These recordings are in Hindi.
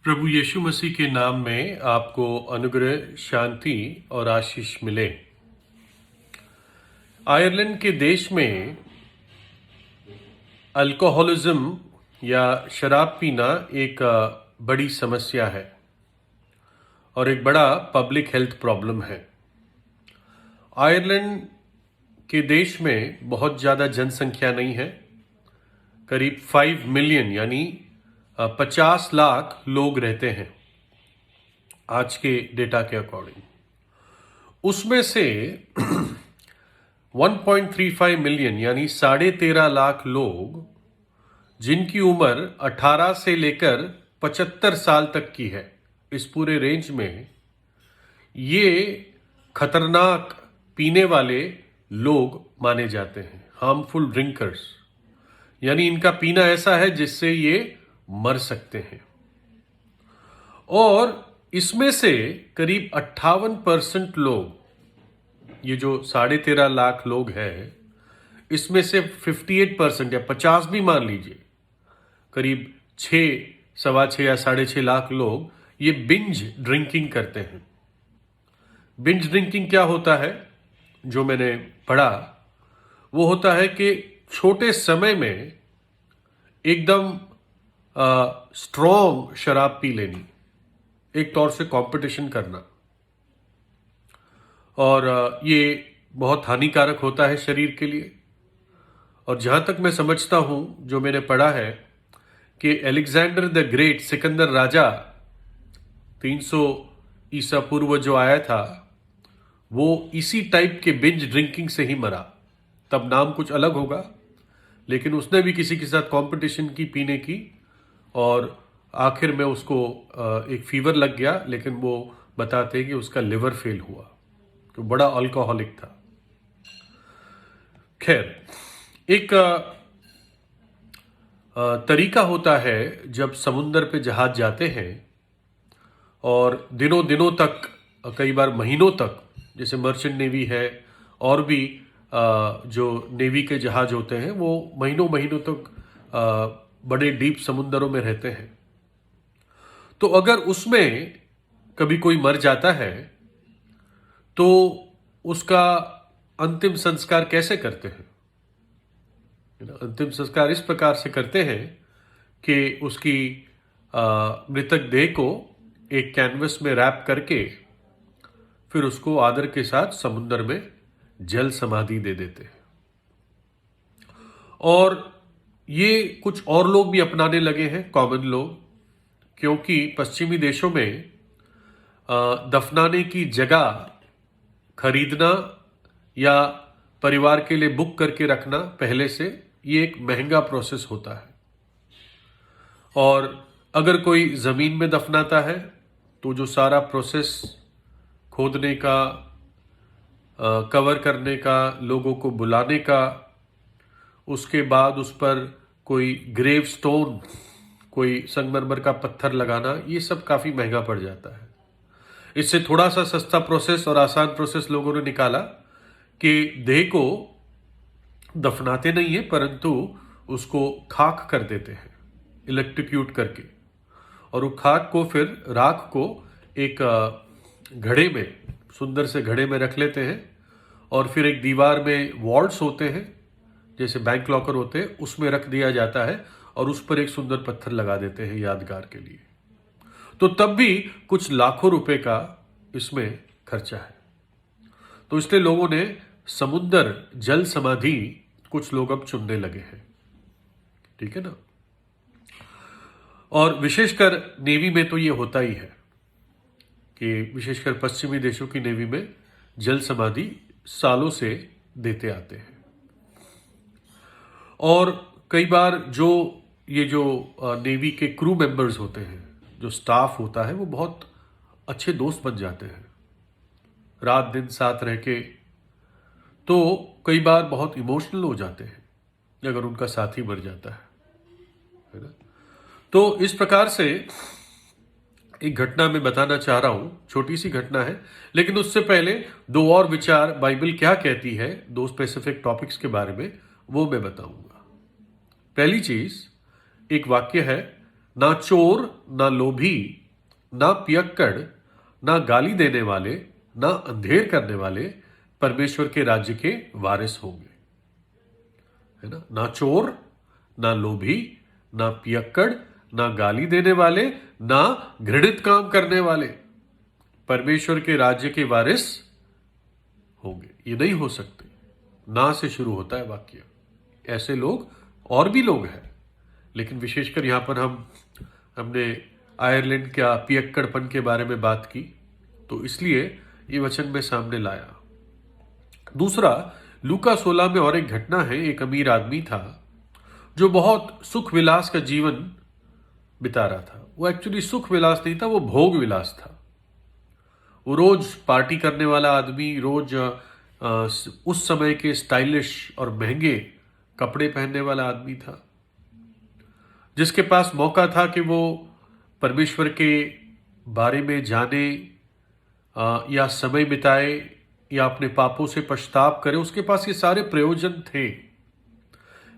प्रभु यीशु मसीह के नाम में आपको अनुग्रह, शांति और आशीष मिले। आयरलैंड के देश में अल्कोहलिज्म या शराब पीना एक बड़ी समस्या है और एक बड़ा पब्लिक हेल्थ प्रॉब्लम है। आयरलैंड के देश में बहुत ज़्यादा जनसंख्या नहीं है, करीब 5 मिलियन यानी 50 लाख लोग रहते हैं आज के डेटा के अकॉर्डिंग। उसमें से 1.35 मिलियन यानी 13.5 लाख लोग जिनकी उम्र 18 से लेकर 75 साल तक की है, इस पूरे रेंज में ये खतरनाक पीने वाले लोग माने जाते हैं, हार्मफुल ड्रिंकर्स। यानी इनका पीना ऐसा है जिससे ये मर सकते हैं। और इसमें से करीब 58% लोग, ये जो 13.5 लाख लोग हैं, इसमें से 58% या 50 भी मान लीजिए, करीब 6.25 या 6.5 लाख लोग ये बिंज ड्रिंकिंग करते हैं। बिंज ड्रिंकिंग क्या होता है, जो मैंने पढ़ा, वो होता है कि छोटे समय में एकदम स्ट्रॉन्ग शराब पी लेनी, एक तौर से कंपटीशन करना, और ये बहुत हानिकारक होता है शरीर के लिए। और जहां तक मैं समझता हूं, जो मैंने पढ़ा है कि अलेक्जेंडर द ग्रेट, सिकंदर राजा, 300 ईसा पूर्व जो आया था, वो इसी टाइप के बिंज ड्रिंकिंग से ही मरा। तब नाम कुछ अलग होगा, लेकिन उसने भी किसी के साथ कंपटीशन की पीने की, और आखिर में उसको एक फीवर लग गया, लेकिन वो बताते हैं कि उसका लिवर फेल हुआ, तो बड़ा अल्कोहलिक था। खैर, एक तरीका होता है जब समुंदर पे जहाज जाते हैं और दिनों दिनों तक, कई बार महीनों तक, जैसे मर्चेंट नेवी है और भी जो नेवी के जहाज होते हैं, वो महीनों महीनों तक बड़े डीप समुंदरों में रहते हैं। तो अगर उसमें कभी कोई मर जाता है तो उसका अंतिम संस्कार कैसे करते हैं? अंतिम संस्कार इस प्रकार से करते हैं कि उसकी मृतक देह को एक कैनवस में रैप करके फिर उसको आदर के साथ समुद्र में जल समाधि दे देते हैं। और ये कुछ और लोग भी अपनाने लगे हैं, कॉमन लोग, क्योंकि पश्चिमी देशों में दफनाने की जगह खरीदना या परिवार के लिए बुक करके रखना पहले से, ये एक महंगा प्रोसेस होता है। और अगर कोई ज़मीन में दफनाता है तो जो सारा प्रोसेस खोदने का, कवर करने का, लोगों को बुलाने का, उसके बाद उस पर कोई ग्रेव स्टोन, कोई संगमरमर का पत्थर लगाना, ये सब काफ़ी महंगा पड़ जाता है। इससे थोड़ा सा सस्ता प्रोसेस और आसान प्रोसेस लोगों ने निकाला कि देह को दफनाते नहीं है, परंतु उसको खाक कर देते हैं, इलेक्ट्रोक्यूट करके, और वो खाक को, फिर राख को एक घड़े में, सुंदर से घड़े में रख लेते हैं, और फिर एक दीवार में वॉल्ट्स होते हैं, जैसे बैंक लॉकर होते हैं, उसमें रख दिया जाता है, और उस पर एक सुंदर पत्थर लगा देते हैं यादगार के लिए। तो तब भी कुछ लाखों रुपए का इसमें खर्चा है। तो इसलिए लोगों ने समुद्र जल समाधि, कुछ लोग अब चुनने लगे हैं, ठीक है ना। और विशेषकर नेवी में तो ये होता ही है कि विशेषकर पश्चिमी देशों की नेवी में जल समाधि सालों से देते आते हैं। और कई बार जो ये जो नेवी के क्रू मेंबर्स होते हैं, जो स्टाफ होता है, वो बहुत अच्छे दोस्त बन जाते हैं, रात दिन साथ रह के। तो कई बार बहुत इमोशनल हो जाते हैं अगर उनका साथी मर जाता है ना। तो इस प्रकार से एक घटना मैं बताना चाह रहा हूं, छोटी सी घटना है, लेकिन उससे पहले दो और विचार, बाइबल क्या कहती है दो स्पेसिफिक टॉपिक्स के बारे में, वो मैं बताऊंगा। पहली चीज, एक वाक्य है ना चोर, ना लोभी, ना पियक्कड़, ना गाली देने वाले, ना अंधेर करने वाले परमेश्वर के राज्य के वारिस होंगे। है ना चोर, ना लोभी, ना पियक्कड़, ना गाली देने वाले, ना घृणित काम करने वाले परमेश्वर के राज्य के वारिस होंगे। ये नहीं हो सकते। ना से शुरू होता है वाक्य। ऐसे लोग और भी लोग हैं, लेकिन विशेषकर यहां पर हमने आयरलैंड का पियक्कड़पन के बारे में बात की, तो इसलिए ये वचन में सामने लाया। दूसरा, लूका 16 में और एक घटना है। एक अमीर आदमी था जो बहुत सुख विलास का जीवन बिता रहा था। वो एक्चुअली सुख विलास नहीं था, वो भोग विलास था। वो रोज पार्टी करने वाला आदमी, रोज उस समय के स्टाइलिश और महंगे कपड़े पहनने वाला आदमी था, जिसके पास मौका था कि वो परमेश्वर के बारे में जाने या समय बिताए या अपने पापों से पश्चाताप करे। उसके पास ये सारे प्रयोजन थे,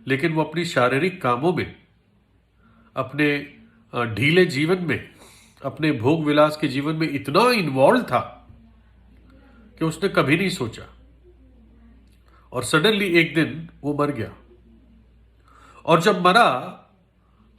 लेकिन वो अपनी शारीरिक कामों में, अपने ढीले जीवन में, अपने भोग विलास के जीवन में इतना इन्वॉल्व था कि उसने कभी नहीं सोचा, और सडनली एक दिन वो मर गया। और जब मरा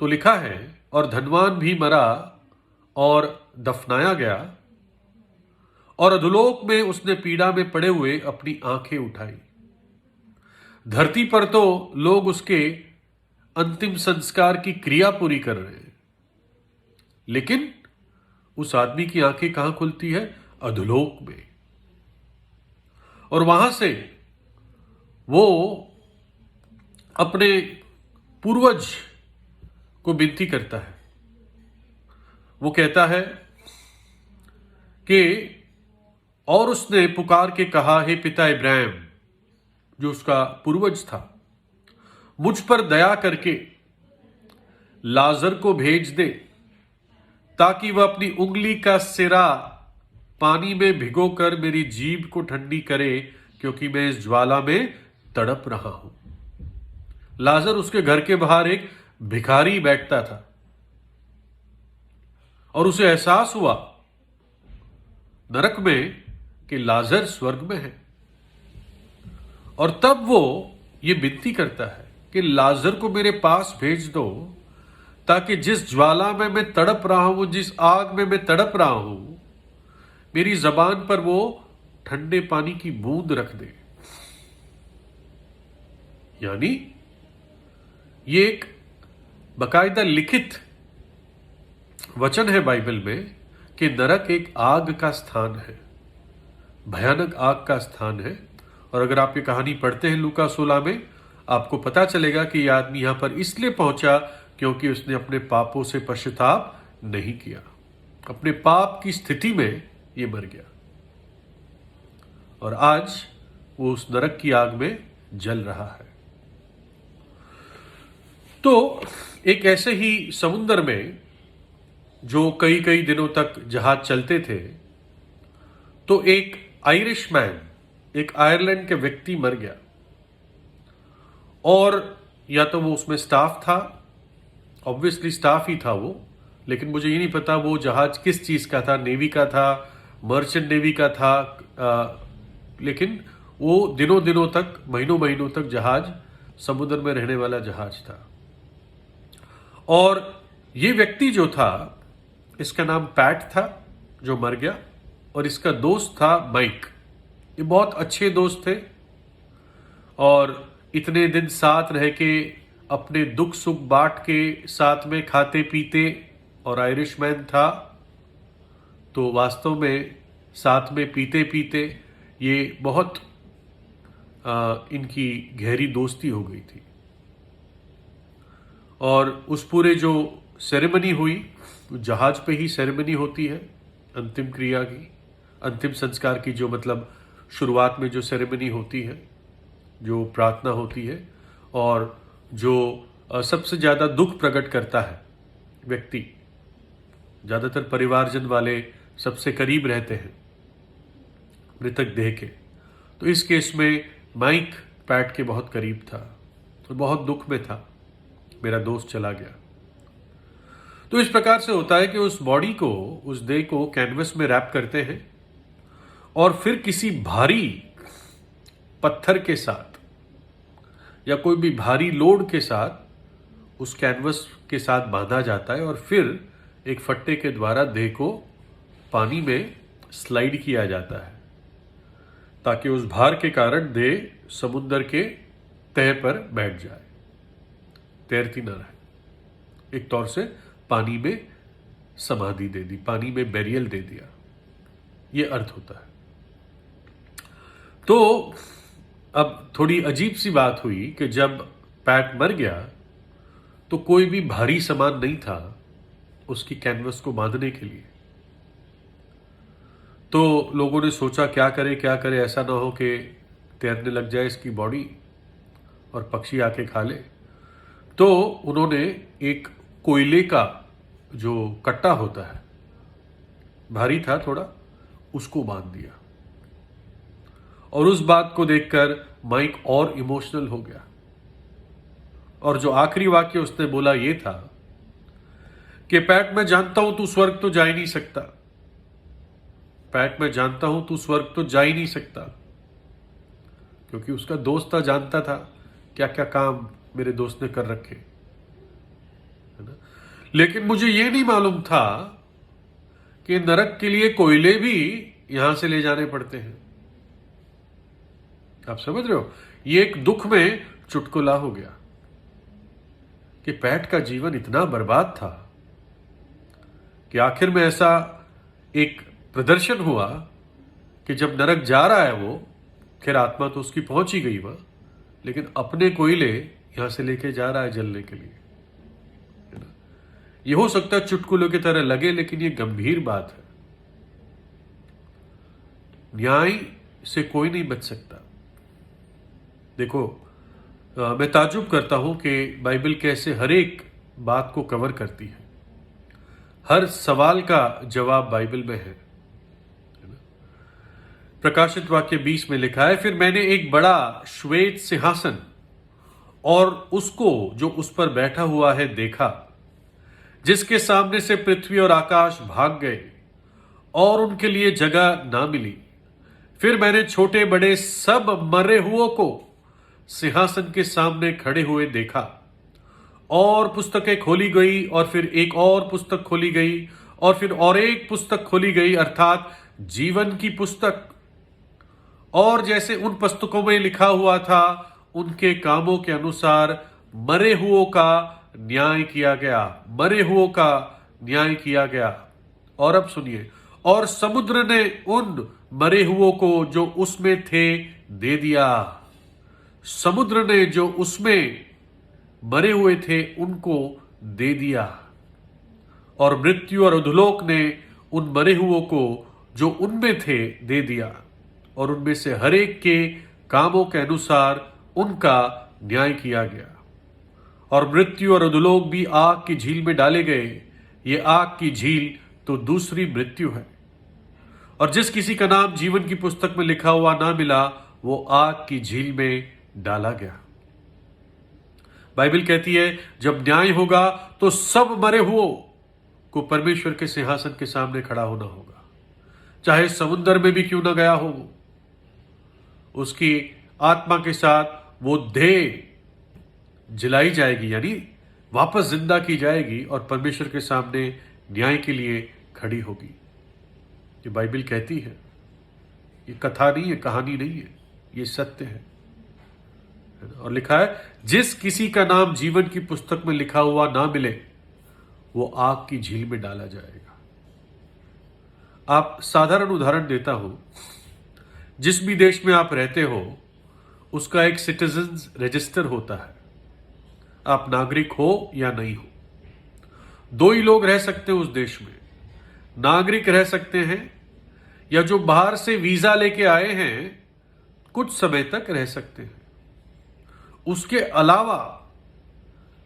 तो लिखा है, और धनवान भी मरा और दफनाया गया, और अधोलोक में उसने पीड़ा में पड़े हुए अपनी आंखें उठाई। धरती पर तो लोग उसके अंतिम संस्कार की क्रिया पूरी कर रहे हैं, लेकिन उस आदमी की आंखें कहां खुलती है? अधोलोक में। और वहां से वो अपने पूर्वज को विनती करता है। वो कहता है कि और उसने पुकार के कहा, हे पिता इब्राहिम, जो उसका पूर्वज था, मुझ पर दया करके लाजर को भेज दे, ताकि वह अपनी उंगली का सिरा पानी में भिगोकर मेरी जीभ को ठंडी करे, क्योंकि मैं इस ज्वाला में तड़प रहा हूं। लाजर उसके घर के बाहर एक भिखारी बैठता था, और उसे एहसास हुआ नरक में कि लाजर स्वर्ग में है। और तब वो ये विनती करता है कि लाजर को मेरे पास भेज दो, ताकि जिस ज्वाला में मैं तड़प रहा हूं, जिस आग में मैं तड़प रहा हूं, मेरी जबान पर वो ठंडे पानी की बूंद रख दे। यानी ये एक बकायदा लिखित वचन है बाइबल में कि नरक एक आग का स्थान है, भयानक आग का स्थान है। और अगर आप ये कहानी पढ़ते हैं लूका 16 में, आपको पता चलेगा कि यह आदमी यहां पर इसलिए पहुंचा क्योंकि उसने अपने पापों से पश्चाताप नहीं किया। अपने पाप की स्थिति में ये मर गया, और आज वो उस नरक की आग में जल रहा है। तो एक ऐसे ही समुद्र में जो कई कई दिनों तक जहाज चलते थे, तो एक आयरिश मैन, एक आयरलैंड के व्यक्ति मर गया। और या तो वो उसमें स्टाफ था, ऑब्वियसली स्टाफ ही था वो, लेकिन मुझे ये नहीं पता वो जहाज किस चीज का था, नेवी का था, मर्चेंट नेवी का था, लेकिन वो दिनों दिनों तक, महीनों महीनों तक जहाज समुद्र में रहने वाला जहाज था। और ये व्यक्ति जो था, इसका नाम पैट था, जो मर गया, और इसका दोस्त था माइक। ये बहुत अच्छे दोस्त थे, और इतने दिन साथ रह के अपने दुख सुख बांट के साथ में खाते पीते, और आयरिशमैन था तो वास्तव में साथ में पीते पीते ये बहुत इनकी गहरी दोस्ती हो गई थी। और उस पूरे जो सेरेमनी हुई, जहाज पे ही सेरेमनी होती है अंतिम क्रिया की, अंतिम संस्कार की, जो मतलब शुरुआत में जो सेरेमनी होती है, जो प्रार्थना होती है, और जो सबसे ज़्यादा दुख प्रकट करता है व्यक्ति, ज़्यादातर परिवारजन वाले सबसे करीब रहते हैं मृतक देह के। तो इस केस में माइक पैट के बहुत करीब था, तो बहुत दुख में था, मेरा दोस्त चला गया। तो इस प्रकार से होता है कि उस बॉडी को, उस देह को कैनवस में रैप करते हैं और फिर किसी भारी पत्थर के साथ या कोई भी भारी लोड के साथ उस कैनवस के साथ बांधा जाता है और फिर एक फट्टे के द्वारा देह को पानी में स्लाइड किया जाता है ताकि उस भार के कारण देह समुद्र के तह पर बैठ जाए, तैरती न रहे। एक तौर से पानी में समाधि दे दी, पानी में बैरियल दे दिया, ये अर्थ होता है। तो अब थोड़ी अजीब सी बात हुई कि जब पैट मर गया तो कोई भी भारी सामान नहीं था उसकी कैनवस को बांधने के लिए। तो लोगों ने सोचा क्या करे, ऐसा ना हो कि तैरने लग जाए इसकी बॉडी और पक्षी आके खा ले। तो उन्होंने एक कोयले का जो कट्टा होता है, भारी था थोड़ा, उसको बांध दिया। और उस बात को देखकर माइक और इमोशनल हो गया और जो आखिरी वाक्य उसने बोला ये था कि पैट, मैं जानता हूं तू स्वर्ग तो जा ही नहीं सकता। पैट, मैं जानता हूं तू स्वर्ग तो जा ही नहीं सकता, क्योंकि उसका दोस्त था, जानता था क्या क्या काम मेरे दोस्त ने कर रखे, है ना। लेकिन मुझे यह नहीं मालूम था कि नरक के लिए कोयले भी यहां से ले जाने पड़ते हैं। आप समझ रहे हो, ये एक दुख में चुटकुला हो गया कि पैट का जीवन इतना बर्बाद था कि आखिर में ऐसा एक प्रदर्शन हुआ कि जब नरक जा रहा है वो, खैर आत्मा तो उसकी पहुंच ही गई वहां, लेकिन अपने कोयले यहां से लेके जा रहा है जलने के लिए, है ना। ये हो सकता है चुटकुलों की तरह लगे, लेकिन ये गंभीर बात है। न्याय से कोई नहीं बच सकता। देखो, मैं ताज्जुब करता हूं कि बाइबल कैसे हर एक बात को कवर करती है। हर सवाल का जवाब बाइबल में है। प्रकाशित वाक्य 20 में लिखा है, फिर मैंने एक बड़ा श्वेत सिंहासन और उसको जो उस पर बैठा हुआ है देखा, जिसके सामने से पृथ्वी और आकाश भाग गए और उनके लिए जगह ना मिली। फिर मैंने छोटे बड़े सब मरे हुओं को सिंहासन के सामने खड़े हुए देखा और पुस्तकें खोली गई और फिर एक और पुस्तक खोली गई और फिर और एक पुस्तक खोली गई, अर्थात जीवन की पुस्तक। और जैसे उन पुस्तकों में लिखा हुआ था उनके कामों के अनुसार मरे हुओं का न्याय किया गया, मरे हुओं का न्याय किया गया। और अब सुनिए, और समुद्र ने उन मरे हुओं को जो उसमें थे दे दिया। समुद्र ने जो उसमें मरे हुए थे उनको दे दिया और मृत्यु और अधोलोक ने उन मरे हुओं को जो उनमें थे दे दिया और उनमें से हर एक के कामों के अनुसार उनका न्याय किया गया। और मृत्यु और अधोलोक भी आग की झील में डाले गए। ये आग की झील तो दूसरी मृत्यु है। और जिस किसी का नाम जीवन की पुस्तक में लिखा हुआ ना मिला, वो आग की झील में डाला गया। बाइबल कहती है जब न्याय होगा तो सब मरे हुओं को परमेश्वर के सिंहासन के सामने खड़ा होना होगा, चाहे समुद्र में भी क्यों ना गया हो। उसकी आत्मा के साथ वो देह जलाई जाएगी, यानी वापस जिंदा की जाएगी और परमेश्वर के सामने न्याय के लिए खड़ी होगी। ये बाइबल कहती है, ये कथा नहीं है, कहानी नहीं है, ये सत्य है। और लिखा है जिस किसी का नाम जीवन की पुस्तक में लिखा हुआ ना मिले, वो आग की झील में डाला जाएगा। आप साधारण उदाहरण देता हूं, जिस भी देश में आप रहते हो उसका एक सिटीजन्स रजिस्टर होता है। आप नागरिक हो या नहीं हो, दो ही लोग रह सकते हैं उस देश में। नागरिक रह सकते हैं या जो बाहर से वीजा लेके आए हैं कुछ समय तक रह सकते हैं। उसके अलावा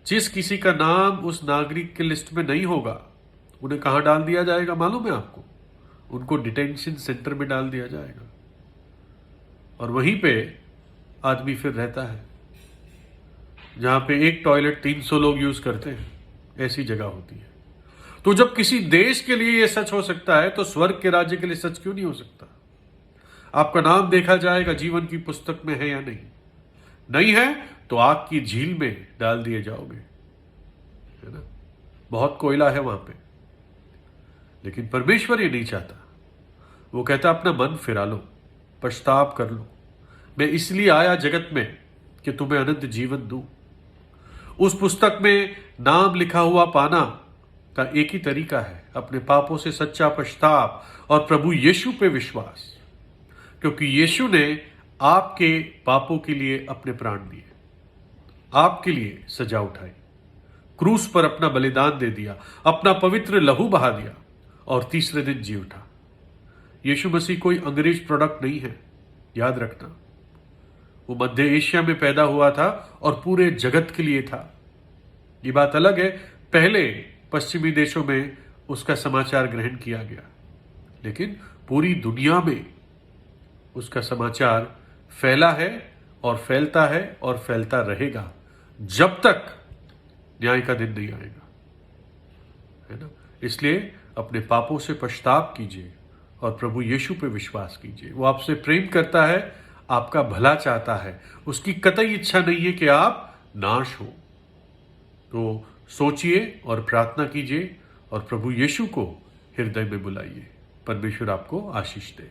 जिस किसी का नाम उस नागरिक की लिस्ट में नहीं होगा, उन्हें कहां डाल दिया जाएगा मालूम है आपको? उनको डिटेंशन सेंटर में डाल दिया जाएगा और वहीं पे आदमी फिर रहता है, जहां पे एक टॉयलेट 300 लोग यूज करते हैं, ऐसी जगह होती है। तो जब किसी देश के लिए यह सच हो सकता है तो स्वर्ग के राज्य के लिए सच क्यों नहीं हो सकता? आपका नाम देखा जाएगा जीवन की पुस्तक में है या नहीं? नहीं है तो आग की झील में डाल दिए जाओगे, है ना? बहुत कोयला है वहां पे, लेकिन परमेश्वर ये नहीं चाहता। वो कहता अपना मन फिरा लो, पछताव कर लो। मैं इसलिए आया जगत में कि तुम्हें अनंत जीवन दूं। उस पुस्तक में नाम लिखा हुआ पाना का एक ही तरीका है, अपने पापों से सच्चा पछताव और प्रभु यीशु पे विश्वास, क्योंकि यीशु ने आपके पापों के लिए अपने प्राण दिए, आपके लिए सजा उठाई, क्रूस पर अपना बलिदान दे दिया, अपना पवित्र लहू बहा दिया और तीसरे दिन जी उठा। यीशु मसीह कोई अंग्रेज प्रोडक्ट नहीं है, याद रखना। वो मध्य एशिया में पैदा हुआ था और पूरे जगत के लिए था। ये बात अलग है, पहले पश्चिमी देशों में उसका समाचार ग्रहण किया गया, लेकिन पूरी दुनिया में उसका समाचार फैला है और फैलता है और फैलता रहेगा जब तक न्याय का दिन नहीं आएगा, है ना? इसलिए अपने पापों से पछताव कीजिए और प्रभु यीशु पे विश्वास कीजिए। वो आपसे प्रेम करता है, आपका भला चाहता है, उसकी कतई इच्छा नहीं है कि आप नाश हो। तो सोचिए और प्रार्थना कीजिए और प्रभु यीशु को हृदय में बुलाइए। परमेश्वर आपको आशीष दे।